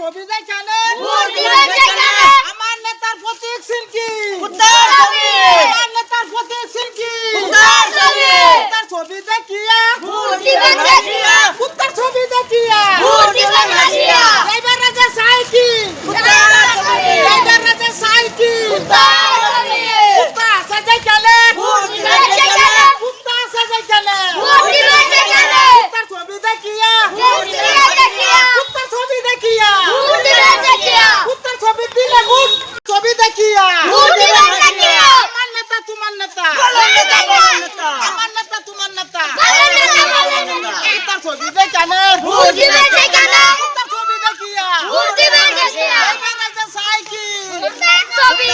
ছবি দেখানে ভোট দিবেন যেখানে আমার নেতার প্রতীক সিনকি কুত্তার ছবি আমার নেতার প্রতীক সিনকি কুত্তার ছবি কুত্তার ছবি দেখিয়া ভোট দিবেন দেখিয়া কুত্তার ছবি দেখিয়া ভোট দিবেন দেখিয়া ড্রাইভার রাজা সাইকেল কুত্তার ছবি ড্রাইভার রাজা সাইকেল কুত্তার ছবি কুত্তা আছে যেখানে ভোট দিবেন যেখানে কুত্তা আছে যেখানে ভোট দিবেন যেখানে কুত্তার ছবি দেখিয়া ভোট দিবেন দেখিয়া কুত্তার ছবি দেখিয়া ভোট দিবেন দেখিয়া কুত্তার ছবি দিলে ভোট ছবি দেখিয়া ভোট দিবেন দেখিয়া আমার নেতা তোমার নেতা আমার নেতা আমার নেতা তোমার নেতা আমার নেতা আমার নেতা কুত্তার ছবি দেখানে ভোট দিবেন যেখানে কুত্তার ছবি দেখিয়া ভোট দিবেন দেখিয়া ড্রাইভার রাজা সাইকেল কুত্তার ছবি